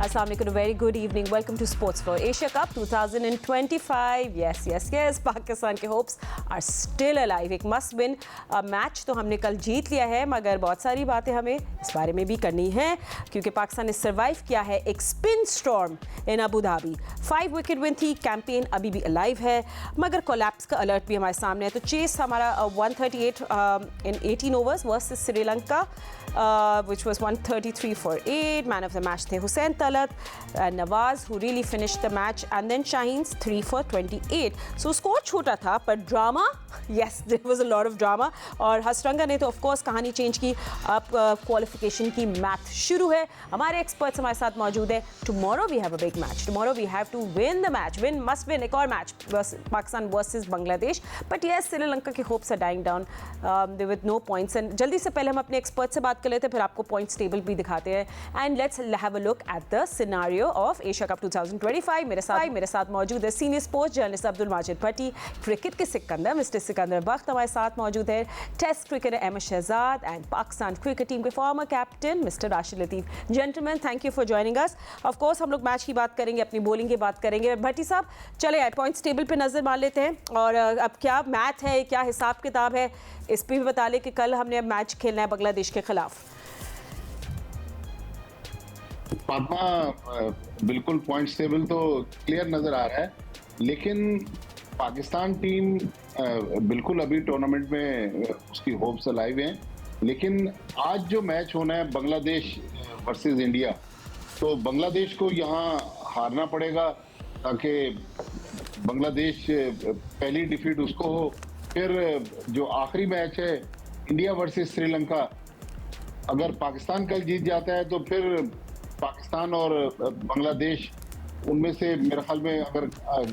Assalamu alaikum, a very good evening. Welcome to Sports for Asia Cup 2025. Yes. Pakistan के hopes are still alive. एक must win match तो हमने कल जीत लिया है, मगर बहुत सारी बातें हमें इस बारे में भी करनी है क्योंकि पाकिस्तान ने सर्वाइव किया है एक स्पिन स्टॉर्म इन अबू धाबी. 5 विकेट विन थी. कैंपेन अभी भी अलाइव है, मगर कोलैप्स का अलर्ट भी हमारे सामने है. तो चेस हमारा 138 in 18 overs versus Sri Lanka, which was 133 for 8. Man of the match थे Hussain Talat and Nawaz, who really finished the match, and then Shaheen's 3 for 28. So score छोटा था पर drama, yes, there was a lot of drama. और हसरंगा ने तो of course कहानी change की. अब क्वालिफिकेशन की मैथ शुरू है. हमारे एक्सपर्ट्स हमारे साथ मौजूद है. Tomorrow we have a big match. Tomorrow we have to win the match. Win must win. एक और match Pakistan versus Bangladesh. But yes, Sri Lanka के hopes are dying down with no points. And जल्दी से पहले हम अपने एक्सपर्ट से बात कर लेते हैं, फिर आपको पॉइंट्स टेबल भी दिखाते हैं. And let's have a look at the scenario of Asia cup 2025. मेरे साथ मौजूद है senior sports journalist Abdul Majid Bhatti, cricket के सिकंदर मिस्टर सिकंदर बख्त हमारे साथ मौजूद है, test cricketer Ahmed Shahzad and Pakistan cricket team के former captain mister Rashid Latif. Gentleman, thank you for joining us. Of course हम लोग मैच की बात करेंगे, अपनी बॉलिंग की बात करेंगे. भट्टी साहब, चले आए पॉइंट्स टेबल पे नज़र मार लेते हैं. और अब क्या मैथ है, क्या हिसाब किताब है, इस पर भी बता लें कि कल हमने अब मैच खेलना है बांग्लादेश के खिलाफ. फातिमा, बिल्कुल पॉइंट्स टेबल तो क्लियर नज़र आ रहा है, लेकिन पाकिस्तान टीम बिल्कुल अभी टूर्नामेंट में उसकी होप्स अलाइव हैं. लेकिन आज जो मैच होना है बांग्लादेश वर्सेस इंडिया, तो बांग्लादेश को यहाँ हारना पड़ेगा ताकि बांग्लादेश पहली डिफीट उसको हो. फिर जो आखिरी मैच है इंडिया वर्सेस श्रीलंका, अगर पाकिस्तान कल जीत जाता है तो फिर पाकिस्तान और बांग्लादेश, उनमें से मेरे ख्याल में अगर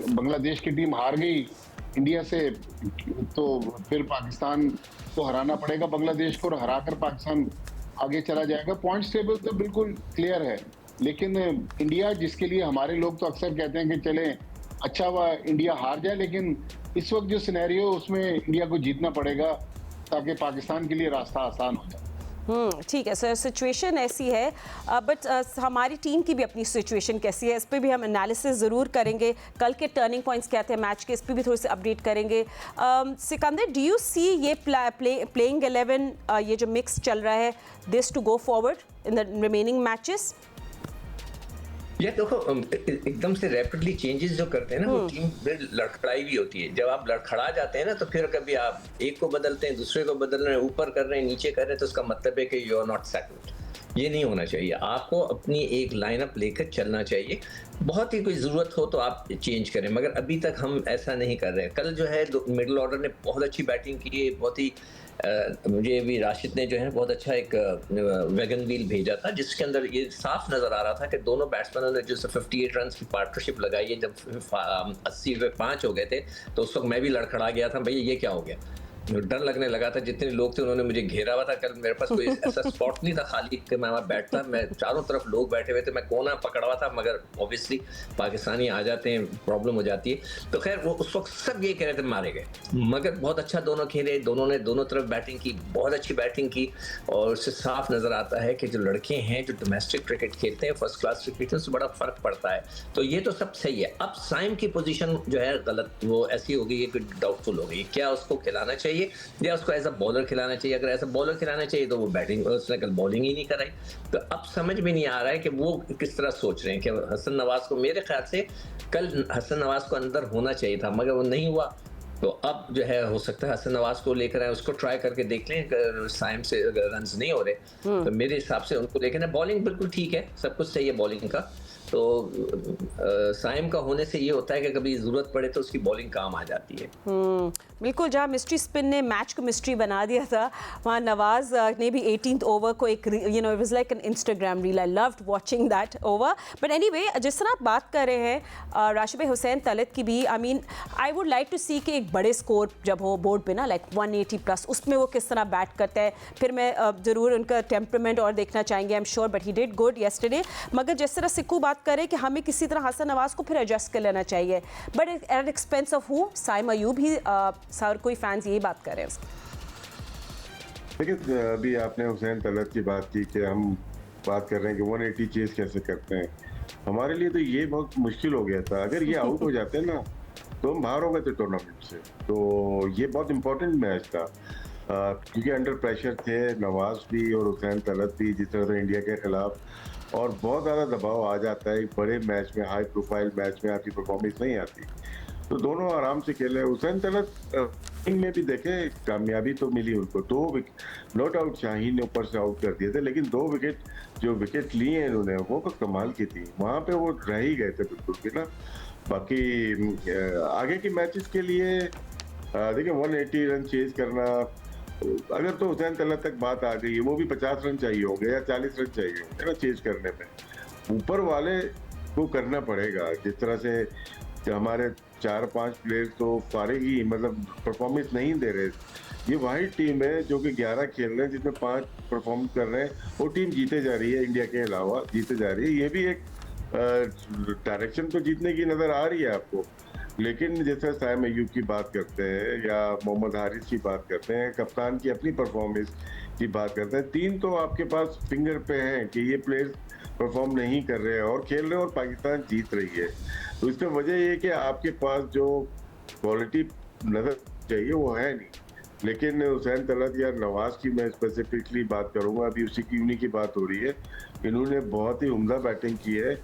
बांग्लादेश की टीम हार गई इंडिया से तो फिर पाकिस्तान को हराना पड़ेगा बांग्लादेश को, और हराकर पाकिस्तान आगे चला जाएगा. पॉइंट्स टेबल तो बिल्कुल क्लियर है, लेकिन इंडिया, जिसके लिए हमारे लोग तो अक्सर कहते हैं कि चलें अच्छा हुआ इंडिया हार जाए, लेकिन इस वक्त जो सिनेरियो उसमें इंडिया को जीतना पड़ेगा ताकि पाकिस्तान के लिए रास्ता आसान हो जाए. ठीक है सर, सिचुएशन ऐसी है. बट हमारी टीम की भी अपनी सिचुएशन कैसी है, इस पर भी हम एनालिसिस ज़रूर करेंगे. कल के टर्निंग पॉइंट्स क्या थे मैच के, इस पर भी थोड़ी सी अपडेट करेंगे. सिकंदर, डू यू सी ये प्लेइंग 11 ये जो मिक्स चल रहा है, this to go forward in the remaining matches? ये देखो, एकदम से रैपिडली चेंजेस जो करते हैं ना, वो टीम फिर लड़खड़ाई भी होती है. जब आप लड़खड़ा जाते हैं ना, तो फिर कभी आप एक को बदलते हैं, दूसरे को बदल रहे हैं, ऊपर कर रहे हैं, नीचे कर रहे हैं, तो उसका मतलब है कि यू आर नॉट सेटल्ड. ये नहीं होना चाहिए. आपको अपनी एक लाइनअप लेकर चलना चाहिए. बहुत ही कोई ज़रूरत हो तो आप चेंज करें, मगर अभी तक हम ऐसा नहीं कर रहे. कल जो है मिडिल ऑर्डर ने बहुत अच्छी बैटिंग की है. बहुत ही मुझे भी राशिद ने जो है बहुत अच्छा एक वैगन व्हील भेजा था, जिसके अंदर ये साफ नज़र आ रहा था कि दोनों बैट्समैनों ने जो 58 रन की पार्टनरशिप लगाई है. जब 80 पे 5 हो गए थे तो उस वक्त मैं भी लड़खड़ा गया था, भैया ये क्या हो गया. डर लगने लगा था. जितने लोग थे उन्होंने मुझे घेरा हुआ था. कल मेरे पास कोई ऐसा स्पॉट नहीं था खाली कि मैं वहाँ बैठता. मैं चारों तरफ लोग बैठे हुए थे, मैं कोना पकड़ा हुआ था, मगर ऑब्वियसली पाकिस्तानी आ जाते हैं, प्रॉब्लम हो जाती है. तो खैर वो उस वक्त सब ये कह रहे थे मारे गए, मगर बहुत अच्छा दोनों खेले. दोनों ने दोनों तरफ बैटिंग की, बहुत अच्छी बैटिंग की. और उससे साफ नज़र आता है कि जो लड़के हैं जो डोमेस्टिक क्रिकेट खेलते हैं, फर्स्ट क्लास क्रिकेट, उससे बड़ा फ़र्क पड़ता है. तो ये तो सब सही है. अब साइम की पोजीशन जो है गलत, वो ऐसी हो गई है कि डाउटफुल हो गई. क्या उसको खिलाना चाहिए या उसको एज अ बॉलर खिलाना चाहिए? अगर एज अ बॉलर खिलाना चाहिए तो वो बैटिंग, उसने कल बॉलिंग ही नहीं कराई. तो अब समझ में नहीं आ रहा है कि वो किस तरह सोच रहे हैं कि हसन नवाज को, मेरे ख्याल से कल हसन नवाज को अंदर होना चाहिए था, मगर वो नहीं हुआ. तो अब जो है हो सकता है हसन नवाज को लेकर आए, उसको ट्राई करके देख लें. साइम से रन्स नहीं हो रहे तो मेरे हिसाब से उनको लेकर ना. बॉलिंग बिल्कुल ठीक है, सब कुछ सही है बॉलिंग का. तो साइम का होने से ये होता है कि कभी ज़रूरत पड़े तो उसकी बॉलिंग काम आ जाती है. बिल्कुल, जहाँ मिस्ट्री स्पिन ने मैच को मिस्ट्री बना दिया था, वहाँ नवाज ने भी 18th ओवर को एक it was like an Instagram reel. I loved watching that over. But anyway, जिस तरह आप बात कर रहे हैं राशिद भाई, हुसैन तलत की भी, I mean I would like to see कि एक बड़े स्कोर जब हो बोर्ड पे ना, लाइक 180 प्लस, उसमें वो किस तरह बैट करता है. फिर मैं ज़रूर उनका टेम्परामेंट और देखना चाहेंगे, I am sure, but he did good yesterday. मगर जिस तरह सिक्कू बात करें कि हमें किसी तरह हसन नवाज को फिर एडजस्ट कर लेना चाहिए, but at expense of who? Saim Ayub ही सर, कोई फैंस यही बात कर रहे हैं. देखिए, अभी आपने हुसैन तलत की बात की कि हम बात कर रहे हैं कि 180 चेज कैसे करते हैं. हमारे लिए तो ये बहुत मुश्किल हो गया था। अगर ये आउट हो जाते ना तो हम बाहर हो गए थे टूर्नामेंट से। तो ये बहुत इंपॉर्टेंट मैच था क्योंकि अंडर प्रेशर थे नवाज भी और हुसैन तलत भी, जिस तरह से इंडिया के खिलाफ, और बहुत ज़्यादा दबाव आ जाता है एक बड़े मैच में, हाई प्रोफाइल मैच में आपकी परफॉर्मेंस नहीं आती। तो दोनों आराम से खेले। हुसैन तलत में भी देखे कामयाबी तो मिली उनको, 2 विकेट नो डाउट शाहीन ने ऊपर से आउट कर दिए थे, लेकिन 2 विकेट जो विकेट लिए इन्होंने वो तो कमाल की थी। वहां पे वो रह ही गए थे बिल्कुल भी ना। बाकी आगे के मैचेस के लिए देखिए 180 रन चेज करना, अगर तो हुसैन तलत तक बात आ गई है, वो भी 50 रन चाहिए होंगे या 40 रन चाहिए होंगे ना चेज करने में। ऊपर वाले को करना पड़ेगा। जिस तरह से हमारे 4-5 प्लेयर्स तो फारिग ही, मतलब परफॉर्मेंस नहीं दे रहे। ये वही टीम है जो कि 11 खेल रहे हैं जिसमें 5 परफॉर्म कर रहे हैं, वो टीम जीते जा रही है, इंडिया के अलावा जीते जा रही है। ये भी एक डायरेक्शन तो जीतने की नजर आ रही है आपको। लेकिन जैसे साइम अय्यूब की बात करते हैं या मोहम्मद हारिस की बात करते हैं, कप्तान की अपनी परफॉर्मेंस की बात करते हैं, 3 तो आपके पास फिंगर पे हैं कि ये प्लेयर्स परफॉर्म नहीं कर रहे हैं और खेल रहे हैं और पाकिस्तान जीत रही है। तो इसका वजह ये है कि आपके पास जो क्वालिटी नजर चाहिए वो है नहीं। लेकिन हुसैन तलत या नवाज की मैं स्पेसिफिकली बात करूंगा, अभी उसी की उन्हीं की बात हो रही है। इन्होंने बहुत ही उम्दा बैटिंग की है।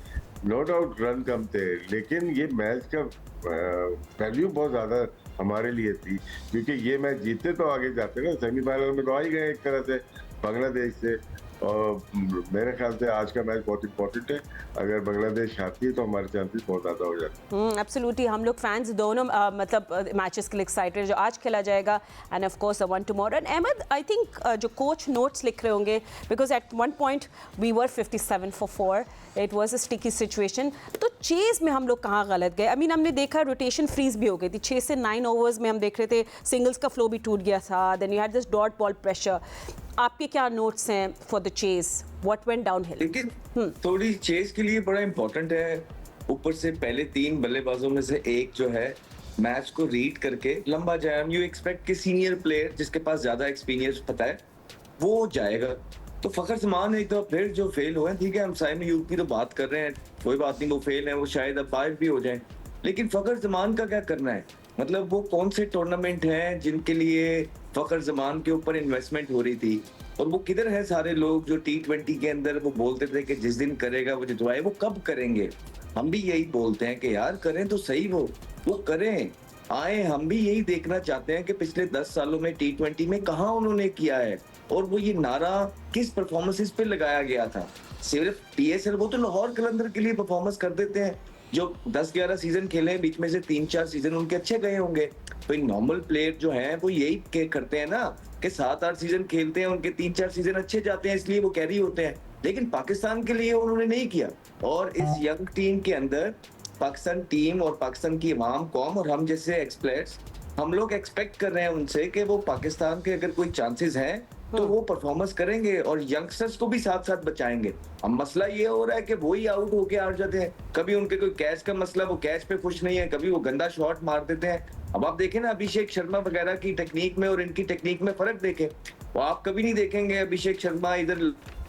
नो डाउट रन कम थे, लेकिन ये मैच का वैल्यू बहुत ज्यादा हमारे लिए थी, क्योंकि ये मैच जीतते तो आगे जाते ना, सेमीफाइनल में तो आ ही गए एक तरह से बांग्लादेश से। और मेरे ख्याल से आज का मैच बहुत इंपॉर्टेंट है। अगर बांग्लादेश हारती है तो हमारे चांसेस बहुत ज़्यादा हो जाते हैं। एब्सोल्युटली, हम लोग फैंस दोनों मतलब मैचेस के लिए एक्साइटेड, जो आज खेला जाएगा and of course one tomorrow. And Ahmed, I think जो कोच नोट्स लिख रहे होंगे, because at one point we were 57 for 4, it was a sticky situation. तो चेज में हम लोग कहाँ गलत गए? आई मीन हमने देखा रोटेशन फ्रीज भी हो गई थी, 6 से 9 ओवर्स में हम देख रहे थे सिंगल्स का फ्लो भी टूट गया था। Then you had this dot ball pressure. आपके क्या नोट्स हैं for the chase? What went downhill? लेकिन थोड़ी चेज के लिए बड़ा इंपॉर्टेंट है, ऊपर से पहले 3 बल्लेबाजों में से एक जो है मैच को रीड करके लंबा जाए। यू एक्सपेक्ट कि सीनियर प्लेयर जिसके पास ज्यादा एक्सपीरियंस पता है वो जाएगा। तो फखर जमान एक तो फिर जो फेल हुए, ठीक है हम साइम अय्यूब की तो बात कर रहे हैं, कोई बात नहीं, वो फेल है, वो शायद अब बाहर भी हो जाए। लेकिन फखर जमान का क्या करना है? मतलब वो कौन से टूर्नामेंट हैं जिनके लिए फखर जमान के ऊपर इन्वेस्टमेंट हो रही थी, और वो किधर है सारे लोग जो T20 के अंदर वो बोलते थे कि जिस दिन करेगा वो जितवाए। वो कब करेंगे? हम भी यही बोलते हैं कि यार करें तो सही, वो करें, आए। हम भी यही देखना चाहते हैं कि पिछले 10 सालों में T20 में कहाँ उन्होंने किया है, और वो ये नारा किस परफॉर्मेंसेस पे लगाया गया था। सिर्फ PSL, वो तो लाहौर कलंदर के लिए परफॉर्मेंस कर देते हैं, जो 10-11 सीजन खेले हैं, बीच में से 3-4 सीजन उनके अच्छे गए होंगे। तो नॉर्मल प्लेयर जो हैं वो यही करते हैं ना कि 7-8 सीजन खेलते हैं, उनके 3-4 सीजन अच्छे जाते हैं, इसलिए वो कैरी होते हैं। लेकिन पाकिस्तान के लिए उन्होंने नहीं किया। और इस यंग टीम के अंदर पाकिस्तान टीम और पाकिस्तान की इमाम कौम और हम जैसे एक्सप्लेयर्स, हम लोग एक्सपेक्ट कर रहे हैं उनसे कि वो पाकिस्तान के अगर कोई चांसेस हैं तो वो परफॉर्मेंस करेंगे और यंगस्टर्स को भी साथ साथ बचाएंगे। अब मसला ये हो रहा है कि वही आउट होके हार जाते हैं। कभी उनके कोई कैच का मसला, वो कैच पे खुश नहीं है, कभी वो गंदा शॉट मार देते हैं। अब आप देखें ना अभिषेक शर्मा वगैरह की टेक्निक में और इनकी टेक्निक में फर्क देखें। वो आप कभी नहीं देखेंगे अभिषेक शर्मा इधर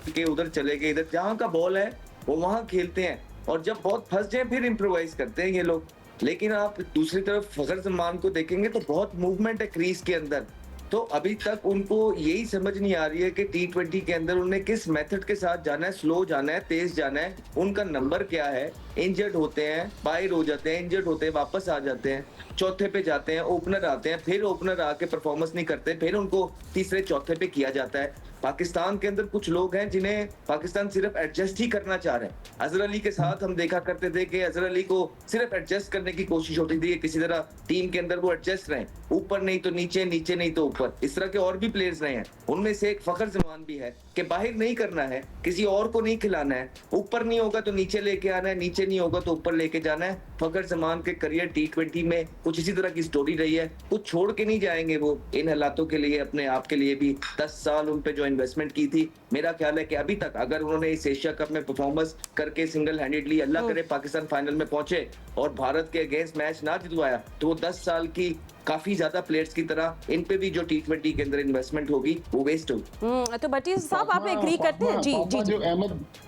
के उधर चले गए, इधर जहाँ का बॉल है वो वहां खेलते हैं, और जब बहुत फंस जाए फिर इम्प्रोवाइज करते हैं ये लोग। लेकिन आप दूसरी तरफ फखर जमान को देखेंगे तो बहुत मूवमेंट है क्रीज के अंदर। तो अभी तक उनको यही समझ नहीं आ रही है कि T20 के अंदर उन्हें किस मेथड के साथ जाना है, स्लो जाना है, तेज जाना है, उनका नंबर क्या है। इंजर्ड होते हैं, बाहर हो जाते हैं, इंजर्ड होते हैं, वापस आ जाते हैं, चौथे पे जाते हैं, ओपनर आते हैं, फिर ओपनर आके परफॉर्मेंस नहीं करते, फिर उनको तीसरे चौथे पे किया जाता है। पाकिस्तान के अंदर कुछ लोग हैं जिन्हें पाकिस्तान सिर्फ एडजस्ट ही करना चाह रहे हैं। अजहर अली के साथ हम देखा करते थे कि अजहर अली को सिर्फ एडजस्ट करने की कोशिश होती थी कि किसी तरह टीम के अंदर वो एडजस्ट रहे, ऊपर नहीं तो नीचे, नीचे नहीं तो ऊपर। इस तरह के और भी प्लेयर्स रहे हैं, उनमें से एक फखर जमान भी है कि बाहर नहीं करना है, किसी और को नहीं खिलाना है, ऊपर नहीं होगा तो नीचे लेके आना है, नीचे नहीं होगा तो ऊपर लेके जाना है। फखर जमान के करियर T20 में कुछ इसी तरह की स्टोरी रही है। कुछ छोड़ के नहीं जाएंगे वो इन हालातों के लिए, अपने आप के लिए भी 10 साल उन पे जो इन्वेस्टमेंट की थी। मेरा ख्याल है कि अभी तक अगर उन्होंने इस एशिया कप में परफॉर्मेंस करके सिंगल हैंडेडली, अल्लाह करे पाकिस्तान फाइनल में पहुंचे और भारत के अगेंस्ट मैच ना जितवाया, तो वो 10 साल की काफी ज्यादा प्लेयर्स की तरह इन पे भी जो T20 के अंदर इन्वेस्टमेंट होगी वो वेस्ट होगी। तो भट्टी साहब आप एग्री करते हैं? जी जी जी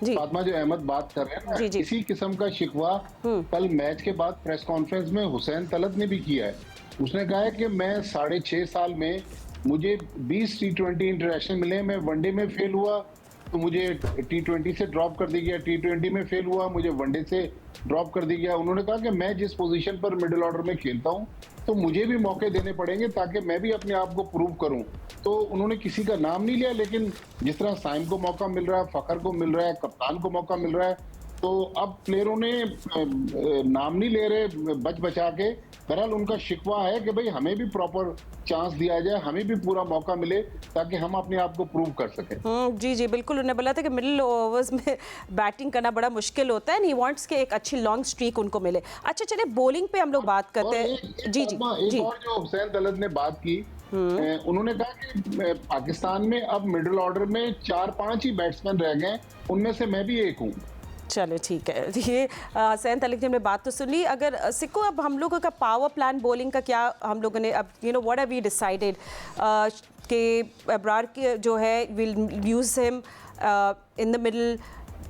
जी फातिमा जो अहमद बात कर रहे हैं ना, जी, जी। इसी किस्म का शिकवा कल मैच के बाद प्रेस कॉन्फ्रेंस में हुसैन तलत ने भी किया है। उसने कहा है कि मैं 6.5 साल में मुझे 20 T20 इंटरनेशनल मिले, मैं वनडे में फेल हुआ तो मुझे T20 से ड्रॉप कर दिया गया, T20 में फेल हुआ मुझे वनडे से ड्रॉप कर दिया गया। उन्होंने कहा कि मैं जिस पोजीशन पर मिडिल ऑर्डर में खेलता हूं तो मुझे भी मौके देने पड़ेंगे ताकि मैं भी अपने आप को प्रूव करूं। तो उन्होंने किसी का नाम नहीं लिया, लेकिन जिस तरह साइम को मौका मिल रहा है, फखर को मिल रहा है, कप्तान को मौका मिल रहा है, तो अब प्लेयरों ने नाम नहीं ले रहे बच बचा के। बहरहाल उनका शिकवा है कि भाई हमें भी प्रॉपर चांस दिया जाए, हमें भी पूरा मौका मिले ताकि हम अपने आप को प्रूव कर सकें। जी जी बिल्कुल। उन्होंने बोला था कि मिडिल ओवर्स में बैटिंग करना बड़ा मुश्किल होता है, ही वांट्स के एक अच्छी लॉन्ग स्ट्रीक उनको मिले। अच्छा चलिए बॉलिंग पे हम लोग बात करते हैं। जी जी एक जी और जो हुसैन तलत ने बात की, उन्होंने कहा कि पाकिस्तान में अब मिडिल ऑर्डर में 4-5 ही बैट्समैन रह गए, उनमें से मैं भी एक हूँ। चलो ठीक है। ये सैन तलिक ने बात तो सुन ली। अगर सिक्को अब हम लोगों का पावर प्लान बॉलिंग का क्या हम लोगों ने अब व्हाट हैव वी डिसाइडेड कि अब्रार की जो है will use him in the middle.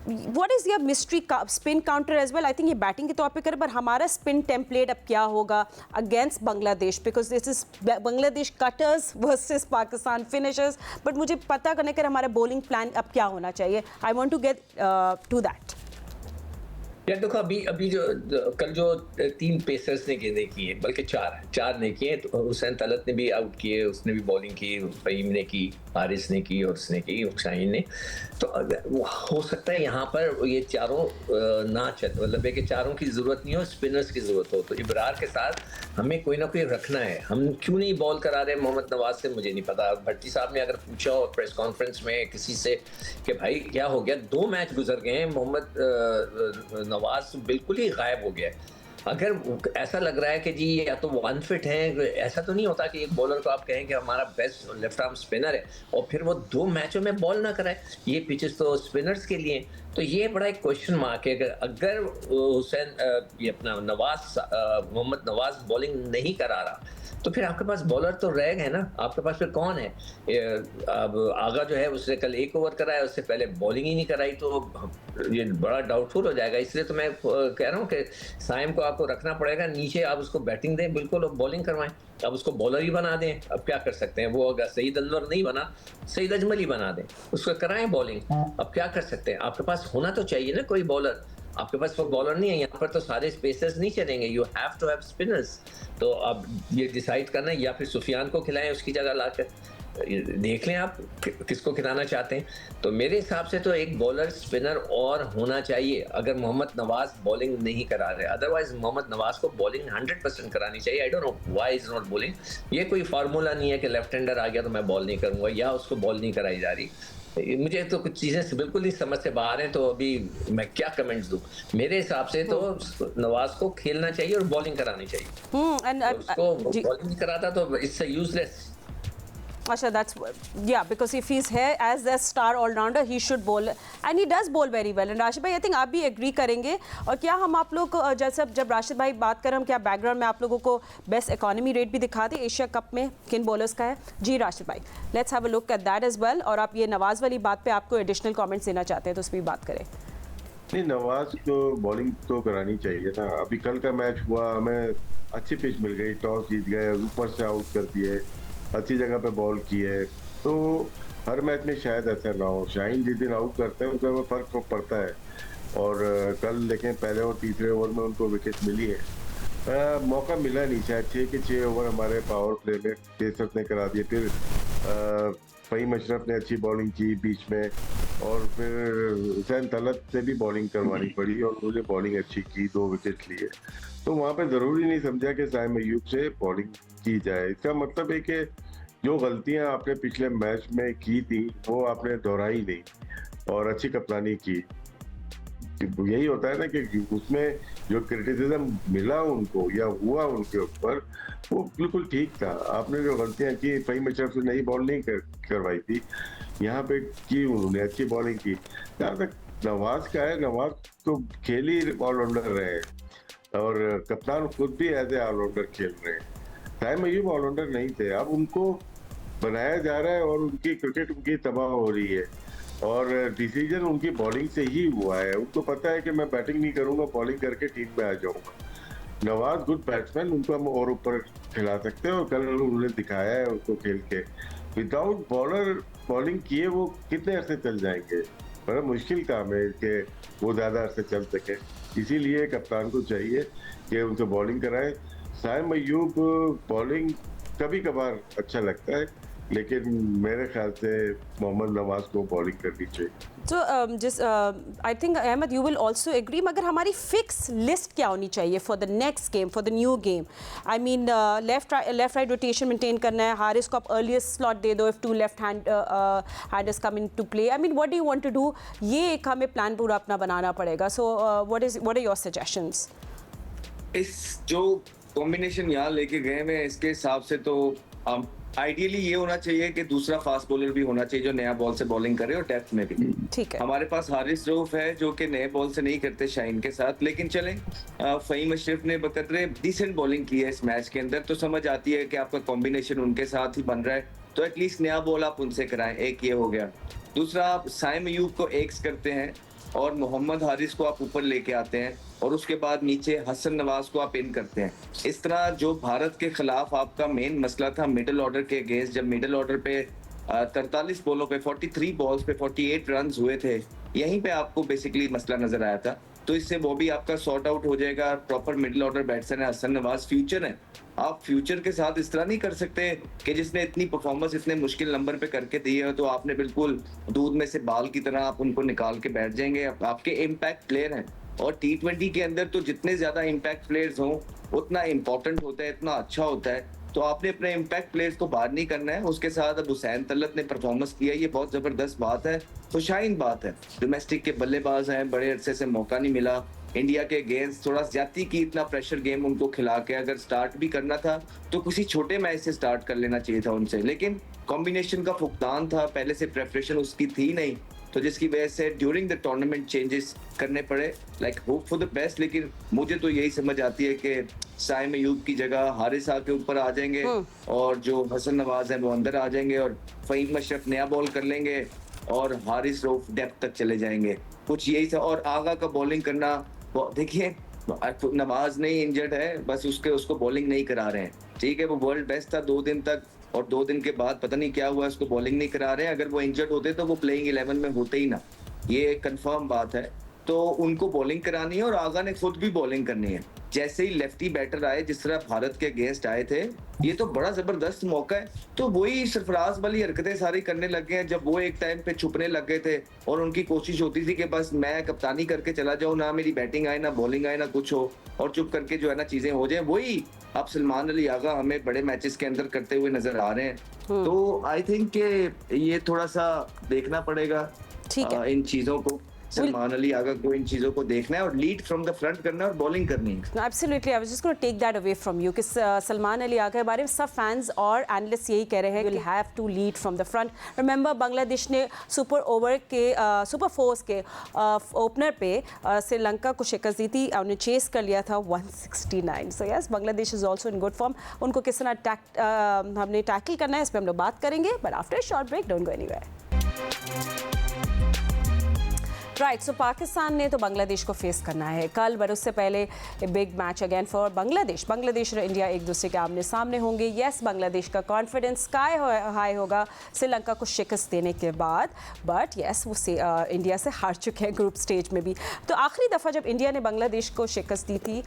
What is your mystery spin counter as well? I think ये बैटिंग के तौर पे करें, पर हमारा स्पिन टेम्पलेट अब क्या होगा against Bangladesh, because this is Bangladesh cutters versus Pakistan finishers. But मुझे पता करने कर हमारा बॉलिंग प्लान अब क्या होना चाहिए। I want to get to that. यार देखो अभी जो कल जो 3 पेसर्स ने गेंदें की है, बल्कि 4 ने किए, तो हुसैन तलत ने भी आउट किए, उसने भी बॉलिंग की, फहीम ने की, हारिस ने की और उसने की, शाहीन ने। तो हो सकता है यहाँ पर ये चारों ना चल, मतलब है कि चारों की जरूरत नहीं हो, स्पिनर्स की जरूरत हो। तो इब्रार के साथ हमें कोई ना कोई रखना है। हम क्यों नहीं बॉल करा रहे मोहम्मद नवाज से मुझे नहीं पता। भट्टी साहब ने अगर पूछा हो प्रेस कॉन्फ्रेंस में किसी से कि भाई क्या हो गया, 2 मैच गुजर गए हैं, मोहम्मद नवाज बिल्कुल ही गायब हो गया है। अगर ऐसा लग रहा है कि जी या तो वो अनफिट हैं, ऐसा तो नहीं होता कि एक बॉलर को आप कहें कि हमारा बेस्ट लेफ्ट आर्म स्पिनर है और फिर वो 2 मैचों में बॉल ना कराए। ये पिचेस तो स्पिनर्स के लिए। तो ये बड़ा एक क्वेश्चन मार्क है। अगर हुसैन ये अपना मोहम्मद नवाज बॉलिंग नहीं करा रहा तो फिर आपके पास बॉलर तो रह गए ना, आपके पास फिर कौन है? अब आगा जो है उसने कल 1 ओवर कराया, उससे पहले बॉलिंग ही नहीं कराई, तो ये बड़ा डाउटफुल हो जाएगा। इसलिए तो मैं कह रहा हूँ कि साइम को आपको रखना पड़ेगा नीचे, आप उसको बैटिंग दें बिल्कुल और बॉलिंग करवाएं, अब उसको बॉलर ही बना दें। अब क्या कर सकते हैं, वो अगर सईद अनवर नहीं बना, सईद अजमल ही बना दें, उसको कराएं बॉलिंग। अब क्या कर सकते हैं, आपके पास होना तो चाहिए ना कोई बॉलर। आपके पास वो बॉलर नहीं है, यहाँ पर तो सारे स्पेसर्स नहीं चलेंगे, you have to have spinners. तो अब ये डिसाइड करना है, या फिर सुफियान को खिलाएं उसकी जगह लाकर, देख लें आप किसको खिलाना चाहते हैं। तो मेरे हिसाब से तो एक बॉलर स्पिनर और होना चाहिए अगर मोहम्मद नवाज बॉलिंग नहीं करा रहे। अदरवाइज मोहम्मद नवाज को बॉलिंग 100% करानी चाहिए। I don't know why is not bowling. ये कोई फार्मूला नहीं है कि लेफ्ट हैंडर आ गया तो मैं बॉल नहीं करूंगा या उसको बॉल नहीं कराई जा रही। मुझे तो कुछ चीजें बिल्कुल ही समझ से बाहर हैं, तो अभी मैं क्या कमेंट्स दूं। मेरे हिसाब से तो नवाज को खेलना चाहिए और बॉलिंग करानी चाहिए। उसको बॉलिंग नहीं कराता तो it's useless. Asha, because if he's here as a star all-rounder, he should bowl and he does bowl very well. And Rashid भाई, I think आप भी एग्री करेंगे। और क्या हम आप लोग को जैसे जब राशिद भाई बात करें, हम क्या बैकग्राउंड में आप लोगों को बेस्ट इकोनॉमी रेट भी दिखा दें एशिया कप में किन बॉलर्स का है? जी राशिद भाई, let's have a look at that as well. और आप ये नवाज वाली बात पे आपको एडिशनल कमेंट्स देना चाहते हैं तो उस पर बात करें। नहीं, नवाज को बॉलिंग तो करानी चाहिए ना। अभी कल का मैच हुआ, हमें अच्छी पिच मिल गई, टॉस जीत गए, ऊपर से आउट कर दिए, अच्छी जगह पे बॉल की है। तो हर मैच में शायद ऐसा ना हो। शाहीन जिस दिन आउट करते हैं उसमें फर्क तो पड़ता है। और कल देखें पहले और तीसरे ओवर में उनको विकेट मिली है। मौका मिला नहीं, शायद 6 के 6 ओवर हमारे पावर प्ले में पेसर्स ने करा दिए। फिर फहीम अशरफ ने अच्छी बॉलिंग की बीच में, और फिर हुसैन तलत से भी बॉलिंग करवानी पड़ी और मुझे बॉलिंग अच्छी की, 2 विकेट लिए। तो वहाँ पे ज़रूरी नहीं समझा कि साइम अय्यूब से बॉलिंग की जाए। इसका मतलब है कि जो गलतियां आपने पिछले मैच में की थी वो आपने दोहराई नहीं और अच्छी कप्तानी की। यही होता है ना कि उसमें जो क्रिटिसिज्म मिला उनको या हुआ उनके ऊपर, वो बिल्कुल ठीक था। आपने जो गलतियां की, फहीम अशरफ से नई बॉल नहीं करवाई थी, यहाँ पे की उन्होंने, अच्छी बॉलिंग की। जहाँ तक नवाज का है, नवाज तो खेल ही ऑलराउंडर रहे हैं और कप्तान खुद भी एज ए ऑलराउंडर खेल रहे हैं। साइम अयूब ऑलराउंडर नहीं थे, अब उनको बनाया जा रहा है और उनकी क्रिकेट उनकी तबाह हो रही है और डिसीजन उनकी बॉलिंग से ही हुआ है। उनको पता है कि मैं बैटिंग नहीं करूंगा, बॉलिंग करके टीम में आ जाऊंगा। नवाज गुड बैट्समैन, उनको हम और ऊपर खिला सकते हैं और कल उन्होंने दिखाया है उनको खेल के। विदाउट बॉलर बॉलिंग किए वो कितने अरसे चल जाएंगे, बड़ा मुश्किल काम है कि वो ज्यादा अरसे चल सके। इसीलिए कप्तान को चाहिए कि उनसे बॉलिंग कराए। साइम अयूब बॉलिंग कभी कभार अच्छा लगता है, लेकिन मेरे ख्याल से मोहम्मद नवाज को बॉलिंग करनी चाहिए। तो जिस I think Ahmed you will also agree, मगर हमारी फिक्स लिस्ट क्या होनी चाहिए for the next game, for the new game? I mean left right rotation maintain करना है, हारिस को आप अर्लीस्ट स्लॉट दे दो if two left handers come in to play. I mean what do you want to do? ये एक हमें plan पूरा अपना बनाना पड़ेगा। So what are your suggestions? इस जो कॉम्बिनेशन यहाँ लेके गए हैं इसके हिसाब से तो आइडियली ये होना चाहिए कि दूसरा फास्ट बॉलर भी होना चाहिए जो नया बॉल से बॉलिंग करे और डेप्थ में भी। ठीक है, हमारे पास हारिस रऊफ है जो कि नए बॉल से नहीं करते शाहीन के साथ, लेकिन चलें फहीम अशरफ ने बकदरे डिसेंट बॉलिंग की है इस मैच के अंदर, तो समझ आती है कि आपका कॉम्बिनेशन उनके साथ ही बन रहा है, तो एटलीस्ट नया बॉल आप उनसे कराएं। एक ये हो गया। दूसरा, आप साइम अयूब को एक्स करते हैं और मोहम्मद हारिस को आप ऊपर लेके आते हैं और उसके बाद नीचे हसन नवाज को आप इन करते हैं। इस तरह जो भारत के खिलाफ आपका मेन मसला था मिडिल ऑर्डर के अगेंस्ट, जब मिडिल ऑर्डर पे 43 बॉलों पे 43 बॉल्स पे 48 रन हुए थे, यहीं पे आपको बेसिकली मसला नजर आया था, तो इससे वो भी आपका सॉर्ट आउट हो जाएगा। प्रॉपर मिडिल ऑर्डर बैट्समैन है हसन नवाज, फ्यूचर है। आप फ्यूचर के साथ इस तरह नहीं कर सकते कि जिसने इतनी परफॉर्मेंस इतने मुश्किल नंबर पे करके दी है तो आपने बिल्कुल दूध में से बाल की तरह आप उनको निकाल के बैठ जाएंगे। आपके इम्पैक्ट प्लेयर हैं और T20 के अंदर तो जितने ज्यादा इम्पैक्ट प्लेयर्स हों उतना इंपॉर्टेंट होता है, इतना अच्छा होता है, तो आपने अपने इम्पैक्ट प्लेयर्स को बाहर नहीं करना है। उसके साथ अब हुसैन तलत ने परफॉर्मेंस किया, ये बहुत जबरदस्त बात है, खुशाइन बात है। डोमेस्टिक के बल्लेबाज हैं, बड़े अरसे से मौका नहीं मिला इंडिया के अगेंस्ट, थोड़ा ज्यादा की इतना प्रेशर गेम उनको खिला के अगर स्टार्ट भी करना था तो किसी छोटे मैच से स्टार्ट कर लेना चाहिए था उनसे, लेकिन कॉम्बिनेशन का फुकदान था, पहले से प्रेपरेशन उसकी थी नहीं, तो जिसकी वजह से ड्यूरिंग द टूर्नामेंट चेंजेस करने पड़े। Like hope for the best, लेकिन मुझे तो यही समझ आती है कि साइम अयूब की जगह हारिस के ऊपर आ जाएंगे और जो हसन नवाज है वो अंदर आ जाएंगे और फहीम अशरफ नया बॉल कर लेंगे और हारिस रऊफ डेप्थ तक चले जाएंगे, कुछ यही था। और आगा का बॉलिंग करना, देखिए नवाज नहीं इंजर्ड है, बस उसको बॉलिंग नहीं करा रहे हैं, ठीक है, वो वर्ल्ड बेस्ट था 2 दिन तक और 2 दिन के बाद पता नहीं क्या हुआ, उसको बॉलिंग नहीं करा रहे हैं। अगर वो इंजर्ड होते तो वो प्लेइंग 11 में होते ही ना, ये कंफर्म बात है। तो उनको बॉलिंग करानी है और आगा ने खुद भी बॉलिंग करनी है। जैसे ही लेफ्टी बैटर आए, जिस तरह भारत के अगेंस्ट आए थे, ये तो बड़ा जबरदस्त मौका है, तो वही सरफराज वाली हरकतें सारी करने लग गए हैं जब वो एक टाइम पे छुपने लग गए थे और उनकी कोशिश होती थी कि बस मैं कप्तानी करके चला जाऊं, ना मेरी बैटिंग आए ना बॉलिंग आए ना कुछ हो, और चुप करके जो है ना चीजें हो जाए। वही अब सलमान अली आगा हमें बड़े मैचेस के अंदर करते हुए नजर आ रहे हैं, तो आई थिंक के ये थोड़ा सा देखना पड़ेगा इन चीजों को। सलमान अली आगा को इन चीजों को देखना है और लीड फ्रॉम द फ्रंट करना है और बॉलिंग करनी है। Absolutely, I was just going to take that away from you कि सलमान अली आगा के बारे में सब फैंस और एनालिस्ट यही कह रहे हैं, will have to lead from the front. Remember Bangladesh ने सुपर फोर्स के ओपनर पे श्रीलंका को शिकस्त दी थी, उन्हें चेस कर लिया था 169। So yes, Bangladesh is also in good form. उनको किस तरह हमने टैकल करना है इस पर हम लोग बात करेंगे, but after short break, don't go anywhere. Right, so Pakistan ने तो बांग्लादेश को फेस करना है कल, बट उससे पहले big match again for Bangladesh. Bangladesh और इंडिया एक दूसरे के आमने सामने होंगे। यस, बांग्लादेश का कॉन्फिडेंस स्काई हाई होगा श्रीलंका को शिकस्त देने के बाद, बट यस वो इंडिया से हार चुके हैं ग्रुप स्टेज में भी। तो आखिरी दफ़ा जब इंडिया ने बांग्लादेश को शिकस्त दी थी,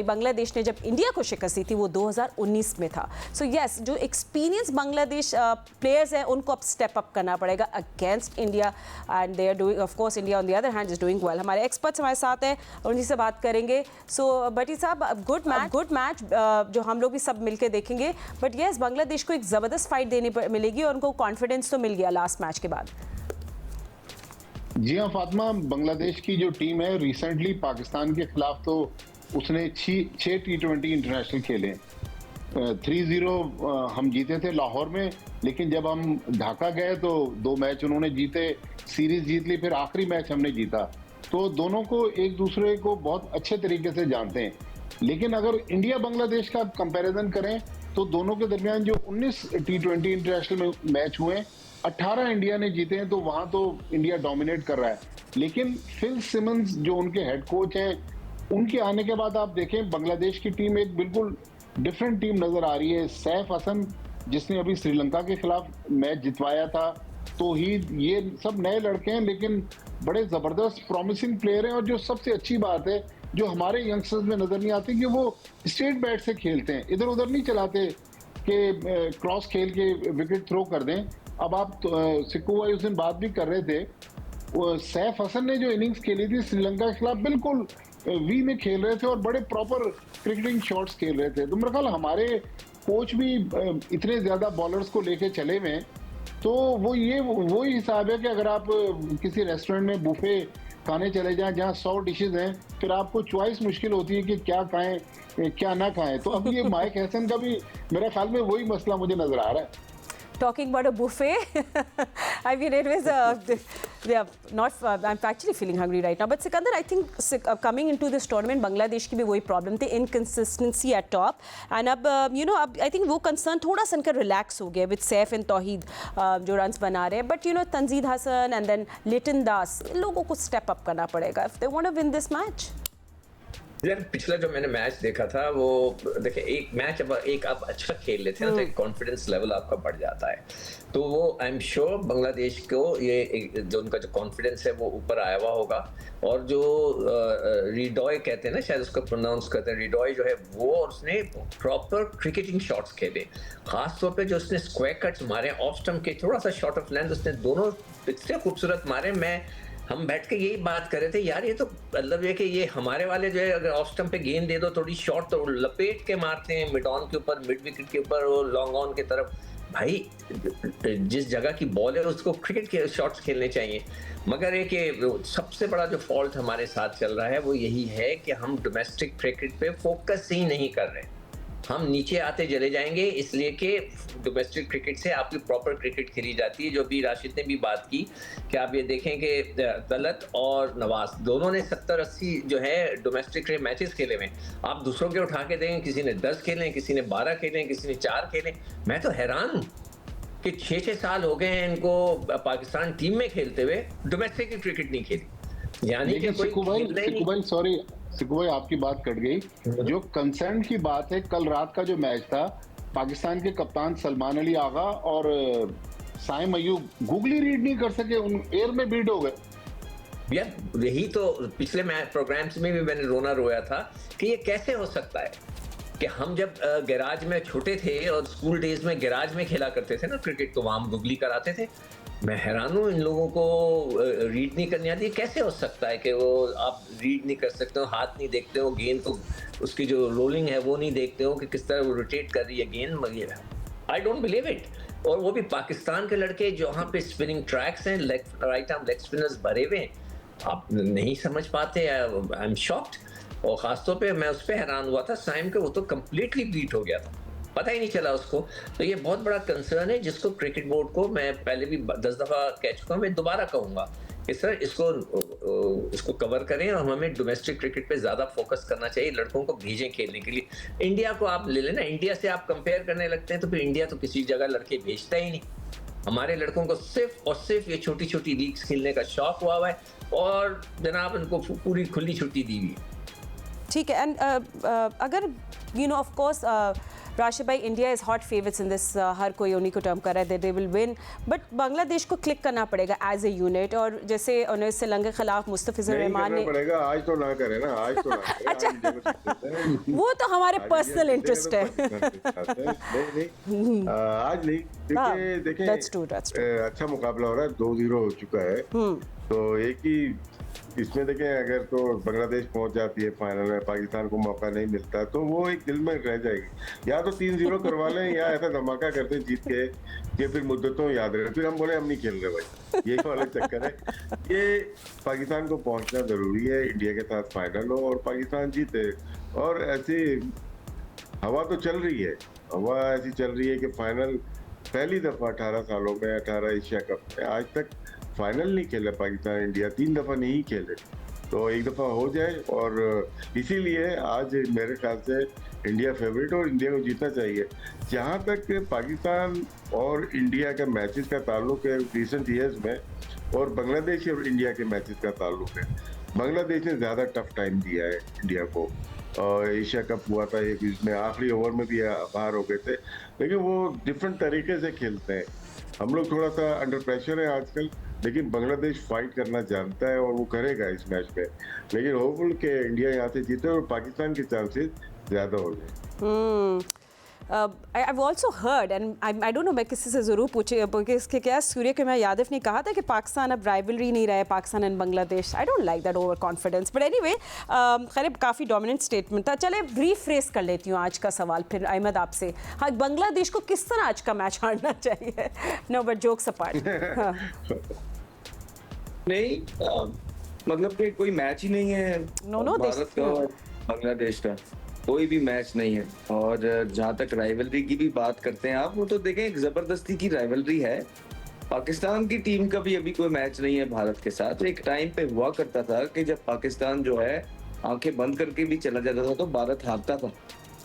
बांग्लादेश ने जब इंडिया को शिकस्त दी थी वो 2019 में था। सो यस, जो एक्सपीरियंस बांग्लादेश प्लेयर्स हैं उनको अब स्टेप अप करना पड़ेगा against India, and they are doing, of course India on the other hand is doing well. हमारे एक्सपर्ट्स हमारे साथ हैं, उन्हीं से बात करेंगे। सो बटी साहब, गुड मैच जो हम लोग भी सब मिलके देखेंगे, बट यस बांग्लादेश को एक ज़बरदस्त फाइट देनी मिलेगी और उनको कॉन्फिडेंस तो मिल गया लास्ट मैच के बाद। जी हाँ फातिमा, बांग्लादेश की जो टीम है रिसेंटली पाकिस्तान के खिलाफ तो उसने 6 T20 इंटरनेशनल खेले। 3-0 हम जीते थे लाहौर में, लेकिन जब हम ढाका गए तो 2 मैच उन्होंने जीते, सीरीज जीत ली, फिर आखिरी मैच हमने जीता। तो दोनों को एक दूसरे को बहुत अच्छे तरीके से जानते हैं। लेकिन अगर इंडिया बांग्लादेश का कंपैरिजन करें तो दोनों के दरमियान जो 19 T20 इंटरनेशनल में मैच हुए, 18 इंडिया ने जीते हैं, तो वहां तो इंडिया डोमिनेट कर रहा है। लेकिन फिल सिमंस जो उनके हेड कोच हैं, उनके आने के बाद आप देखें बांग्लादेश की टीम एक बिल्कुल डिफरेंट टीम नजर आ रही है। सैफ हसन जिसने अभी श्रीलंका के खिलाफ मैच जितवाया था, तौहीद, ये सब नए लड़के हैं लेकिन बड़े जबरदस्त प्रॉमिसिंग प्लेयर हैं। और जो सबसे अच्छी बात है जो हमारे यंगस्टर्स में नजर नहीं आती कि वो स्ट्रेट बैट से खेलते हैं, इधर उधर नहीं चलाते कि क्रॉस खेल के विकेट थ्रो कर दें। अब आप सिक्कू भाई उस दिन बात भी कर रहे थे, सैफ हसन ने जो इनिंग्स खेली थी श्रीलंका के खिलाफ बिल्कुल वी में खेल रहे थे और बड़े प्रॉपर क्रिकेटिंग शॉट्स खेल रहे थे। तो मेरा ख्याल हमारे कोच भी इतने ज्यादा बॉलर्स को लेके चले हुए हैं, तो वो ही हिसाब है कि अगर आप किसी रेस्टोरेंट में बुफे खाने चले जाएं जहां 100 डिशेज हैं, फिर आपको चॉइस मुश्किल होती है कि क्या खाएं क्या ना खाएं। तो अब ये माइक हैसन का भी मेरे ख्याल में वही मसला मुझे नजर आ रहा है। Talking about a buffet, I mean, it was I'm actually feeling hungry right now. But Sikandar, I think coming into this tournament, Bangladesh की भी वही problem थी, inconsistency at top. And अब अब I think वो concern थोड़ा सा इनका relax हो गया with Saif and Tauheed जो runs बना रहे हैं. But Tanzid Hasan and then Liton Das, इन लोगों को step up करना पड़ेगा if they want to win this match. यार पिछला जो मैंने मैच देखा था वो देखिए, एक मैच अब एक आप अच्छा खेल लेते हैं ना तो एक कॉन्फिडेंस लेवल आपका बढ़ जाता है। तो वो आई एम श्योर बांग्लादेश को ये जो उनका जो कॉन्फिडेंस है वो ऊपर आया हुआ होगा। और जो रिडॉय कहते हैं ना, शायद उसको प्रोनाउंस करते हैं रिडॉय जो है वो, और उसने प्रॉपर क्रिकेटिंग शॉट्स खेले, खासतौर पे जो उसने स्क्वायर कट्स मारे ऑफ स्टंप के थोड़ा सा शॉर्ट ऑफ लेंथ, उसने दोनों इतने खूबसूरत मारे। हम बैठ के यही बात कर रहे थे यार, ये तो मतलब ये कि ये हमारे वाले जो है अगर ऑफ स्टंप पे गेंद दे दो थोड़ी शॉर्ट तो लपेट के मारते हैं मिड ऑन के ऊपर, मिड विकेट के ऊपर और लॉन्ग ऑन की तरफ। भाई जिस जगह की बॉल है उसको क्रिकेट के शॉट्स खेलने चाहिए। मगर ये कि सबसे बड़ा जो फॉल्ट हमारे साथ चल रहा है वो यही है कि हम डोमेस्टिक क्रिकेट पे फोकस ही नहीं कर रहे। हम नीचे आते चले जाएंगे इसलिए कि डोमेस्टिक क्रिकेट से आपकी प्रॉपर क्रिकेट खेली जाती है। जो भी राशिद ने भी बात की कि आप ये देखें कि तलत और नवाज दोनों ने 70-80 जो है डोमेस्टिक मैचेस खेले हुए। आप दूसरों के उठा के देखें, किसी ने 10 खेले, किसी ने 12 खेले, किसी ने 4 खेले। मैं तो हैरान हूँ कि 6-6 साल हो गए हैं इनको पाकिस्तान टीम में खेलते हुए, डोमेस्टिक क्रिकेट नहीं खेली। यानी कि सिक्कू भाई आपकी बात कट गई। जो कंसर्न की बात है, कल रात का जो मैच था, पाकिस्तान के कप्तान सलमान अली आगा और साइम अयूब गूगली रीड नहीं कर सके, उन एयर में बीट हो गए। यार यही तो पिछले प्रोग्राम्स में भी मैंने रोना रोया था कि ये कैसे हो सकता है कि हम जब गैराज में छोटे थे और स्कूल डेज में गैराज में खेला करते थे ना क्रिकेट, तो वहां हम गुगली कराते थे। मैं हैरान हूँ इन लोगों को रीड नहीं करनी आती। कैसे हो सकता है कि वो आप रीड नहीं कर सकते हो, हाथ नहीं देखते हो, गेंद तो उसकी जो रोलिंग है वो नहीं देखते हो कि किस तरह वो रोटेट कर रही है गेंद। I don't believe it. और वो भी पाकिस्तान के लड़के जहाँ पे स्पिनिंग ट्रैक्स हैं, राइट आर्म लेग स्पिनर्स भरे हुए हैं, आप नहीं समझ पाते। I am shocked. और खासतौर पे मैं उस पर हैरान हुआ था साइम के, वो तो कम्प्लीटली बीट हो गया था, पता ही नहीं चला उसको। तो ये बहुत बड़ा कंसर्न है जिसको क्रिकेट बोर्ड को मैं पहले भी 10 दफ़ा कह चुका हूँ, मैं दोबारा कहूँगा कि सर इसको कवर करें और हमें डोमेस्टिक क्रिकेट पे ज़्यादा फोकस करना चाहिए। लड़कों को भेजें खेलने के लिए। इंडिया को आप ले लेना, इंडिया से आप कंपेयर करने लगते हैं तो फिर इंडिया तो किसी जगह लड़के भेजता ही नहीं। हमारे लड़कों को सिर्फ और सिर्फ ये छोटी छोटी लीग्स खेलने का शौक हुआ है और जनाब उनको पूरी खुली छुट्टी दी हुई है। ठीक है। एंड अगर ऑफ कोर्स राशिद भाई, India is hot favourites in this, हर कोई उन्हीं को टर्म कर रहा है, they will win, but Bangladesh को क्लिक करना पड़ेगा एज ए यूनिट। और जैसे उन्हें श्रीलंका के खिलाफ मुस्तफिजुर रहमान ने पड़ेगा, आज तो ना करे ना, आज तो ना करे। अच्छा वो तो हमारे पर्सनल इंटरेस्ट है। नहीं आज नहीं, क्योंकि देखें अच्छा मुकाबला हो रहा है, 2-0 हो चुका है। तो एक ही इसमें देखें, अगर तो बांग्लादेश पहुंच जाती है फाइनल में, पाकिस्तान को मौका नहीं मिलता तो वो एक दिल में रह जाएगी। या तो 3-0 करवा लें या ऐसा धमाका करते जीत के कि फिर मुद्दतों याद रहे, फिर हम बोले हम नहीं खेल रहे भाई, ये वाला चक्कर है। ये पाकिस्तान को पहुंचना जरूरी है, इंडिया के साथ फाइनल हो और पाकिस्तान जीते। और ऐसी हवा तो चल रही है, हवा ऐसी चल रही है कि फाइनल पहली दफा 18 सालों में, 18 एशिया कप में आज तक फाइनल नहीं खेला पाकिस्तान इंडिया, 3 दफा नहीं खेले। तो एक दफा हो जाए, और इसीलिए आज मेरे ख्याल से इंडिया फेवरेट और इंडिया को जीतना चाहिए। जहाँ तक पाकिस्तान और इंडिया का मैचेस का ताल्लुक है रिसेंट ईयर्स में, और बांग्लादेश और इंडिया के मैचेस का ताल्लुक है, बांग्लादेश ने ज़्यादा टफ टाइम दिया है इंडिया को। एशिया कप हुआ था एक, इसमें आखिरी ओवर में भी बाहर हो गए थे, लेकिन वो डिफरेंट तरीके से खेलते हैं। हम लोग थोड़ा सा अंडर प्रेशर है आजकल, लेकिन बांग्लादेश फाइट करना जानता है और वो करेगा इस मैच में। लेकिन होपफुल कि इंडिया यहाँ से जीते और पाकिस्तान के चांसेस ज़्यादा हो जाए। I've also heard, and I don't know, मैं किसी से ज़रूर पूछे क्योंकि इसके क्या सूर्य कुमार यादव ने कहा था कि पाकिस्तान अब राइवलरी नहीं रहा है, Pakistan and Bangladesh. I don't like that over confidence, but anyway खैर काफ़ी डोमिनेंट स्टेटमेंट था। चले रीफ्रेस कर लेती हूँ आज का सवाल फिर अहमद आपसे। हाँ, बांग्लादेश को किस तरह आज का मैच हारना चाहिए? No but jokes apart. नहीं, मतलब कि कोई मैच ही नहीं है भारत का और बांग्लादेश का, कोई भी मैच नहीं है। और जहाँ तक राइवलरी की भी बात करते हैं आप, वो तो देखें एक जबरदस्ती की राइवलरी है। पाकिस्तान की टीम का भी अभी कोई मैच नहीं है भारत के साथ। एक टाइम पे हुआ करता था कि जब पाकिस्तान जो है आंखें बंद करके भी चला जाता था तो भारत हारता था,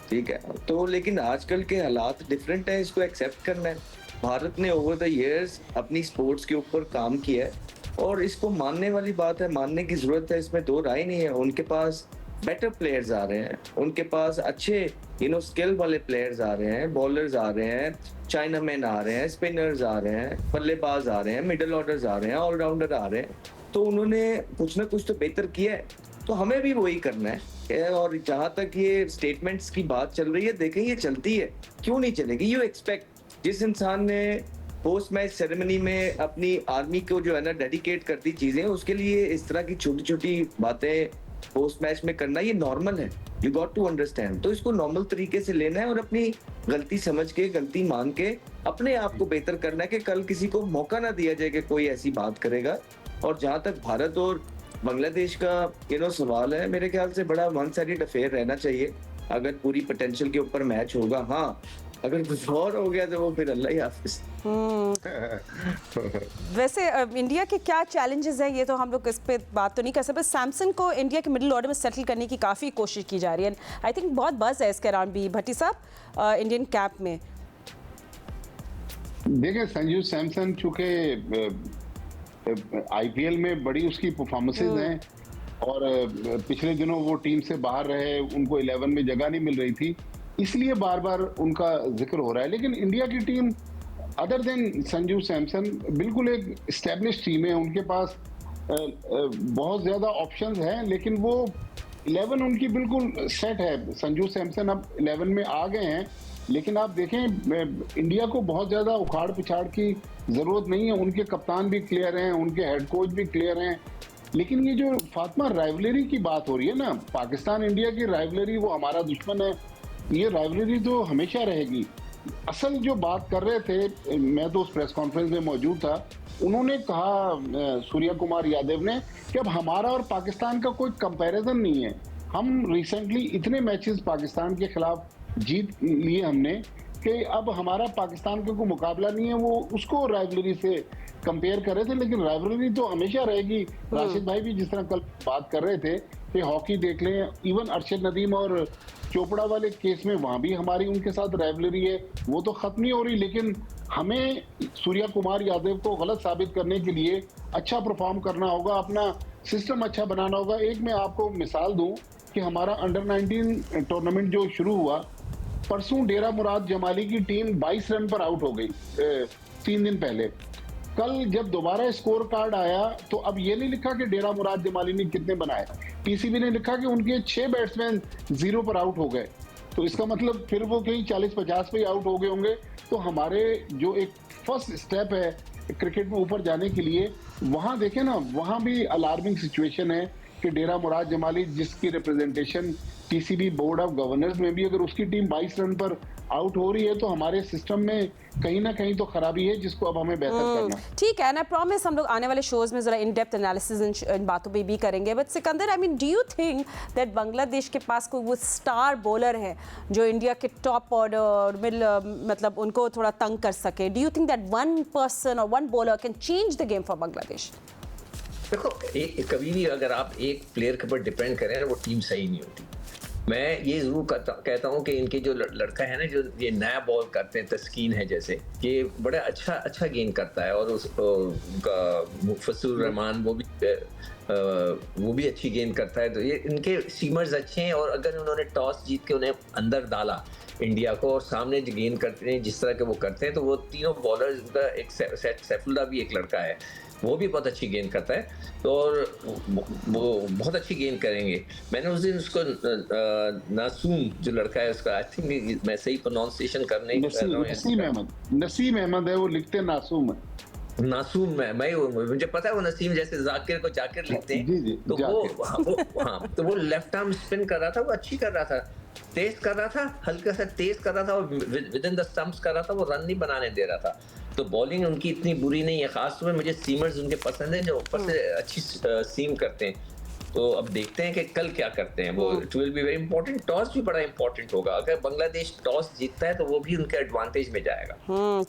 ठीक है। तो लेकिन आजकल के हालात डिफरेंट है, इसको एक्सेप्ट करना है। भारत ने ओवर द इयर्स अपनी स्पोर्ट्स के ऊपर काम किया है और इसको मानने वाली बात है, मानने की जरूरत है, इसमें दो राय नहीं है। उनके पास बेटर प्लेयर्स आ रहे हैं, उनके पास अच्छे स्किल वाले प्लेयर्स आ रहे हैं, बॉलर्स आ रहे हैं, चाइनामैन आ रहे हैं, स्पिनर्स आ रहे हैं, बल्लेबाज आ रहे हैं, मिडल ऑर्डर्स आ रहे हैं, ऑलराउंडर आ रहे हैं। तो उन्होंने कुछ ना कुछ तो बेहतर किया है, तो हमें भी वही करना है। और जहां तक ये स्टेटमेंट्स की बात चल रही है, देखें ये चलती है, क्यों नहीं चलेगी। यू एक्सपेक्ट जिस इंसान ने पोस्ट मैच सेरेमनी में अपनी आर्मी को जो है ना डेडिकेट कर दी चीजें, उसके लिए इस तरह की छोटी छोटी बातें पोस्ट मैच में करना ये नॉर्मल है। You got to understand. तो इसको नॉर्मल तरीके से लेना है और अपनी गलती समझ के, गलती मान के अपने आप को बेहतर करना है कि कल किसी को मौका ना दिया जाए कि कोई ऐसी बात करेगा। और जहां तक भारत और बांग्लादेश का सवाल है, मेरे ख्याल से बड़ा वन साइडेड अफेयर रहना चाहिए अगर पूरी पोटेंशियल के ऊपर मैच होगा। हाँ, अगर कुछ और हो गया तो वो फिर अल्लाह ही हाफिज। वैसे इंडिया के क्या चैलेंजेस हैं, ये तो हम लोग इस पे बात तो नहीं कर सकते। सैमसन को इंडिया के मिडिल ऑर्डर में सेटल करने की काफ़ी कोशिश की जा रही है। आई थिंक बहुत बज़ है इसके अराउंड भी। भट्टी साहब, इंडियन कैप में देखिए, संजू सैमसन चूंकि आईपीएल में बड़ी उसकी परफॉर्मेंसेज हैं और पिछले दिनों वो टीम से बाहर रहे, उनको 11 में जगह नहीं मिल रही थी, इसलिए बार बार उनका जिक्र हो रहा है। लेकिन इंडिया की team other than Sanju Samson बिल्कुल एक एस्टेब्लिश टीम है। उनके पास बहुत ज़्यादा ऑप्शंस हैं, लेकिन वो 11 उनकी बिल्कुल सेट है। संजू सैमसन अब 11 में आ गए हैं, लेकिन आप देखें इंडिया को बहुत ज़्यादा उखाड़ पिछाड़ की ज़रूरत नहीं है। उनके कप्तान भी क्लियर हैं, उनके हेड कोच भी क्लियर हैं। लेकिन ये जो फातिमा राइवलरी की बात हो रही है ना, पाकिस्तान इंडिया की राइवलरी, वो हमारा दुश्मन है, ये राइवलरी तो हमेशा रहेगी। असल जो बात कर रहे थे, मैं तो उस प्रेस कॉन्फ्रेंस में मौजूद था, उन्होंने कहा सूर्य कुमार यादव ने कि अब हमारा और पाकिस्तान का कोई कंपैरिजन नहीं है। हम रिसेंटली इतने मैचेस पाकिस्तान के खिलाफ जीत लिए हमने कि अब हमारा पाकिस्तान का कोई मुकाबला नहीं है। वो उसको राइवलरी से कंपेयर कर रहे थे, लेकिन राइवलरी तो हमेशा रहेगी। राशिद भाई भी जिस तरह कल बात कर रहे थे कि हॉकी देख लें, इवन अरशद नदीम और चोपड़ा वाले केस में वहाँ भी हमारी उनके साथ राइवलरी है, वो तो खत्म नहीं हो रही। लेकिन हमें सूर्य कुमार यादव को गलत साबित करने के लिए अच्छा परफॉर्म करना होगा, अपना सिस्टम अच्छा बनाना होगा। एक मैं आपको मिसाल दूं कि हमारा अंडर 19 टूर्नामेंट जो शुरू हुआ, परसों डेरा मुराद जमाली की टीम 22 रन पर आउट हो गई 3 दिन पहले। कल जब दोबारा स्कोर कार्ड आया तो अब ये नहीं लिखा कि डेरा मुराद जमाली ने कितने बनाए, पीसीबी ने लिखा कि उनके 6 बैट्समैन 0 पर आउट हो गए। तो इसका मतलब फिर वो कहीं 40-50 पे आउट हो गए होंगे। तो हमारे जो एक फर्स्ट स्टेप है क्रिकेट में ऊपर जाने के लिए, वहाँ देखें ना, वहाँ भी अलार्मिंग सिचुएशन है कि डेरा मुराद जमाली, जिसकी representation PCB board of governors में भी, अगर उसकी टीम 22 रन पर आउट हो रही है तो हमारे सिस्टम में कहीं ना कहीं तो खराबी है, जिसको अब हमें बेहतर करना है। ठीक है ना, प्रॉमिस हम लोग आने वाले शोज में जरा इन डेप्थ एनालिसिस इन बातों पे भी करेंगे। But Sikandar, I mean, do you think that Bangladesh के पास कोई वो स्टार बॉलर है जो इंडिया के टॉप ऑर्डर मिडिल मतलब उनको थोड़ा तंग कर सके? Do you think that one person और one bowler can change the game for Bangladesh? देखो कभी भी अगर आप एक प्लेयर के ऊपर डिपेंड करें ना, वो टीम सही नहीं होती। मैं ये जरूर कहता हूँ कि इनके जो लड़का है ना, जो ये नया बॉल करते हैं, तस्कीन है जैसे, ये बड़ा अच्छा गेंद करता है, और उनका मुफस्सुर रहमान वो भी अच्छी गेंद करता है। तो ये इनके सीमर्स अच्छे हैं, और अगर उन्होंने टॉस जीत के उन्हें अंदर डाला इंडिया को, और सामने जो गेंद करते हैं जिस तरह के वो करते हैं, तो वो तीनों बॉलर्स, उनका एक सैफुल्ला भी एक लड़का है, वो भी बहुत अच्छी गेंद करता है, तो और वो बहुत अच्छी गेंद करेंगे। मैंने उस दिन उसको नासूम जो लड़का है उसका, आई थिंक मैं सही प्रोनाउंसिएशन कर नहीं कर रहा हूँ, नसीम अहमद है, वो लिखते नासूम है। नासूम है, मुझे पता है वो नसीम जैसे जाकिर को जाकिर लिखते हैं। जी, तो तो वो लेफ्ट आर्म स्पिन कर रहा था, वो अच्छी कर रहा था, तेज कर रहा था, हल्का सा तेज कर रहा था, और विद इन द स्टंप्स कर रहा था, वो रन नहीं बनाने दे रहा था। तो बॉलिंग उनकी इतनी बुरी नहीं है, खासतौर में मुझे सीमर्स उनके पसंद है, जो ऊपर से अच्छी सीम करते हैं। तो अब देखते हैं कि कल क्या करते हैं वो। It will be very important. Toss भी बड़ा इंपॉर्टेंट होगा, अगर बांग्लादेश टॉस जीतता है तो वो भी उनके एडवांटेज में जाएगा।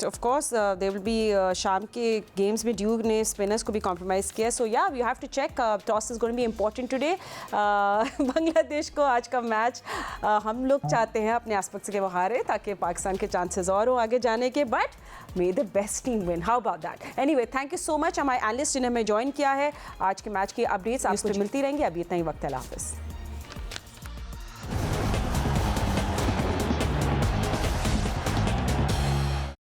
Of course there will be शाम के गेम्स में ड्यूक ने स्पिनर्स को भी कॉम्प्रोमाइज़ किया, so yeah we have to check, toss is going to be important today. Bangladesh को आज का मैच हम लोग चाहते हैं अपने आसपास के वो हारे, ताकि पाकिस्तान के चांसेस और हो आगे जाने के, but may the best team win. How about that? Anyway, thank you so much हमारे एनालिस्ट जिन्हें हमें ज्वाइन किया है। आज के मैच की अपडेट्स आपको मिलती रहेंगी। अभी इतना ही वक्त है, अल्लाह हाफिज़।